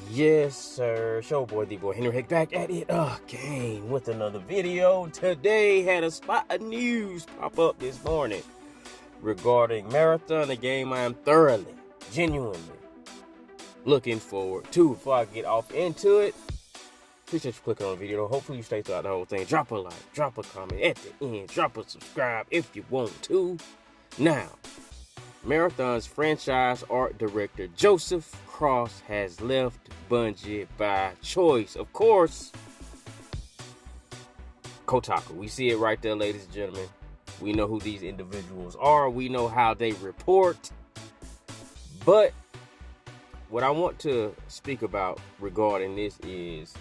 Yes, sir. Showboy, the boy Henry Hick back at it again with another video. Today had a spot of news pop up this morning regarding Marathon, a game I am thoroughly, genuinely looking forward to. Before I get off into it, appreciate you clicking on the video. Hopefully you stay throughout the whole thing. Drop a like, drop a comment at the end, drop a subscribe if you want to. Now, Marathon's franchise art director Joseph Cross has left Bungie by choice. Of course, Kotaku. We see it right there, ladies and gentlemen. We know who these individuals are. We know how they report. But what I want to speak about regarding this is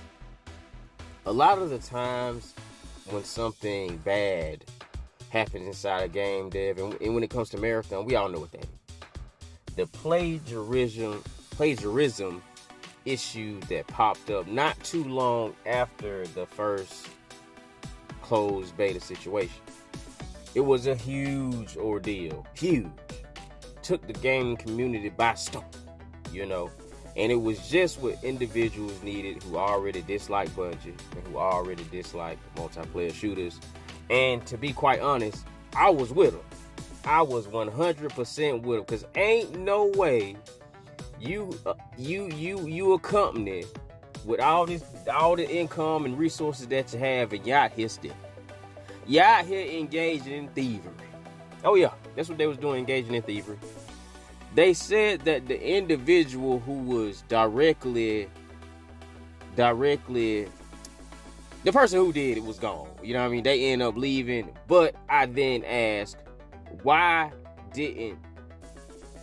a lot of the times when something bad happens inside a game dev, and when it comes to Marathon, we all know what that is. The plagiarism issue that popped up not too long after the first closed beta situation. It was a huge ordeal. Huge. Took the gaming community by storm, and it was just what individuals needed who already dislike Bungie and who already dislike multiplayer shooters. And to be quite honest, I was with them. I was 100% with them, because ain't no way you a company with all the income and resources that you have, and y'all out here still. Y'all out here engaging in thievery. Oh yeah, that's what they was doing, engaging in thievery. They said that the individual who was directly the person who did it was gone. You know what I mean? They end up leaving. But I then asked, why didn't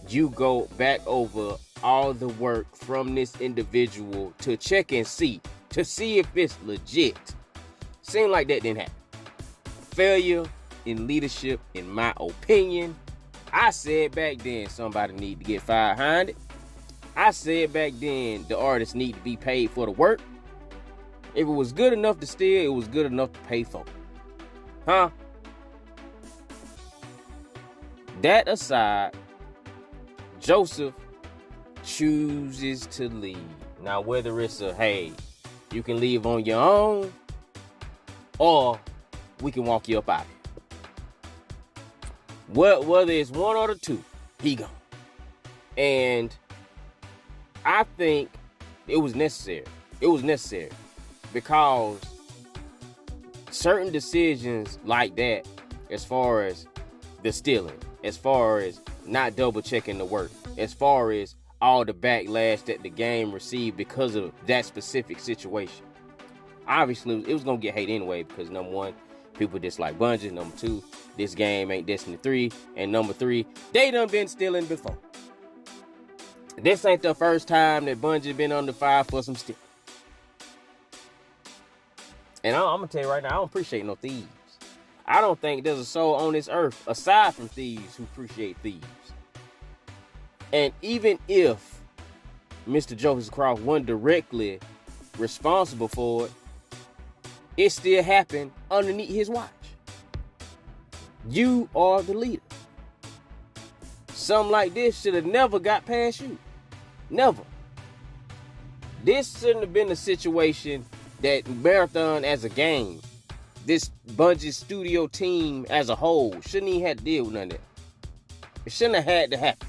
you go back over all the work from this individual to check and see, to see if it's legit? Seemed like that didn't happen. Failure in leadership, in my opinion. I said back then somebody need to get fired behind it. I said back then the artists need to be paid for the work. If it was good enough to steal, it was good enough to pay for. Huh? That aside, Joseph chooses to leave. Now, whether it's a, hey, you can leave on your own, or we can walk you up out of here. Whether it's one or the two, he gone. And I think it was necessary. It was necessary. Because certain decisions like that, as far as the stealing, as far as not double checking the work, as far as all the backlash that the game received because of that specific situation, obviously it was gonna get hate anyway, because number one, people dislike Bungie. Number two, this game ain't Destiny 3. And number three, they done been stealing before. This ain't the first time that Bungie been under fire for some stealing. And I'm going to tell you right now, I don't appreciate no thieves. I don't think there's a soul on this earth, aside from thieves, who appreciate thieves. And even if Mr. Joseph Cross wasn't directly responsible for it, it still happened underneath his watch. You are the leader. Something like this should have never got past you. Never. This shouldn't have been a situation that Marathon as a game, this Bungie studio team as a whole, shouldn't even have to deal with none of that. It shouldn't have had to happen.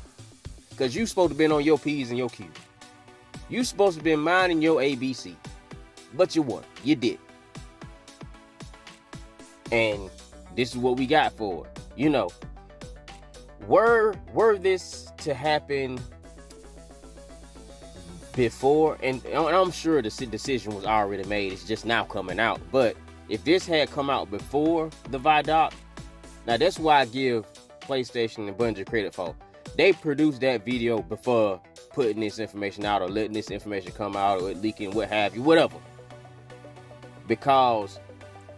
Because you supposed to been on your P's and your Q's. You supposed to been minding your ABC. But you weren't. You did. And this is what we got for it. Were this to happen before, and I'm sure the decision was already made, it's just now coming out, but if this had come out before the Vidoc, now that's why I give PlayStation and Bungie credit for. They produced that video before putting this information out, or letting this information come out, or leaking, what have you, whatever. Because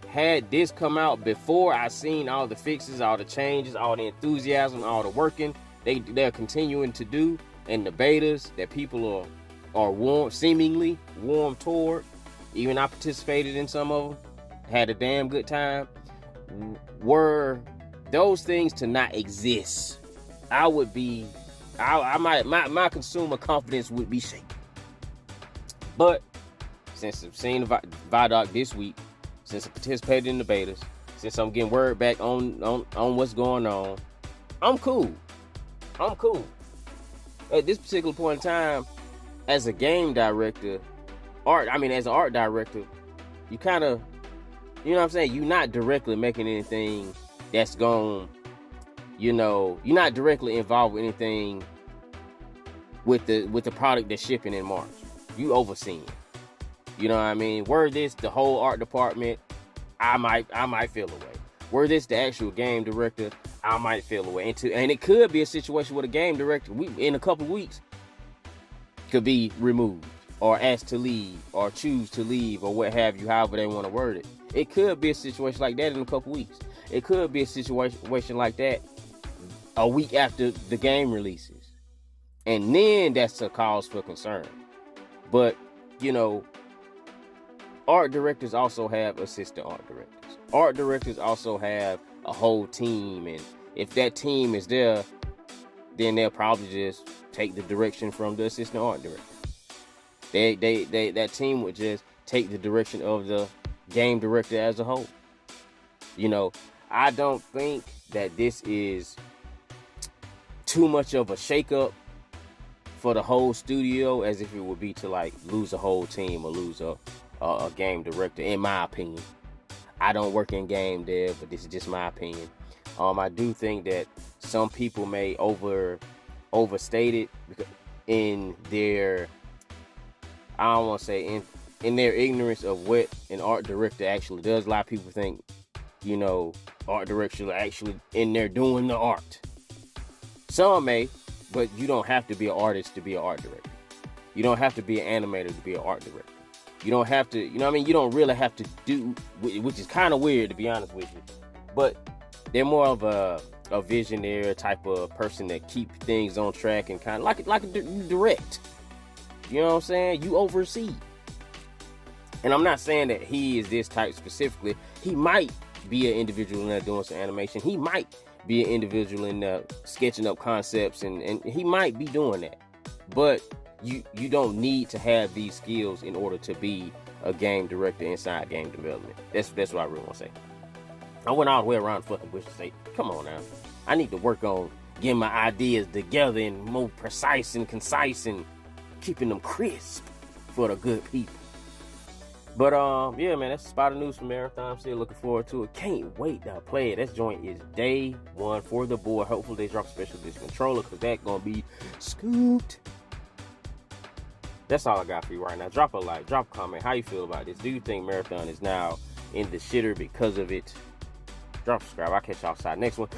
had this come out before I seen all the fixes, all the changes, all the enthusiasm, all the working they're continuing to do, and the betas that people are seemingly warm toward, even I participated in some of them, had a damn good time, were those things to not exist, I would be, my consumer confidence would be shaken. But since I've seen the Vidoc this week, since I participated in the betas, since I'm getting word back on what's going on, I'm cool. I'm cool. At this particular point in time, as a game director, as an art director, you kind of, you know what I'm saying? You're not directly making anything that's going, you're not directly involved with anything with the product that's shipping in March. You overseeing. You know what I mean? Were this the whole art department, I might feel away. Were this the actual game director, I might feel away. And it could be a situation where the game director, in a couple weeks, could be removed or asked to leave or choose to leave or what have you, however they want to word it. It could be a situation like that in a couple weeks. It could be a situation like that a week after the game releases. And then that's a cause for concern. But, art directors also have assistant art directors. Art directors also have a whole team. And if that team is there, then they'll probably just take the direction from the assistant art director. That team would just take the direction of the game director as a whole. I don't think that this is too much of a shakeup for the whole studio as if it would be to like lose a whole team or lose a game director, in my opinion. I don't work in game dev, but this is just my opinion. I do think that some people may overstate it in their, I don't want to say in their ignorance of what an art director actually does. A lot of people think, art directors are actually in there doing the art. Some may, but you don't have to be an artist to be an art director. You don't have to be an animator to be an art director. You don't have to, you don't really have to do, which is kind of weird to be honest with you. But they're more of a visionary type of person that keep things on track and kind of like a direct. You know what I'm saying? You oversee. And I'm not saying that he is this type specifically. He might be an individual in there doing some animation. He might be an individual in there sketching up concepts, and he might be doing that. But you don't need to have these skills in order to be a game director inside game development. That's what I really want to say. I went all the way around the fucking bush to say, come on now. I need to work on getting my ideas together and more precise and concise and keeping them crisp for the good people. But yeah, man, that's Spider News from Marathon. I'm still looking forward to it. Can't wait to play it. That joint is day one for the board. Hopefully they drop a special edition controller, because that's gonna be scooped. That's all I got for you right now. Drop a like, drop a comment. How you feel about this? Do you think Marathon is now in the shitter because of it? Drop a subscribe. I'll catch y'all outside next one.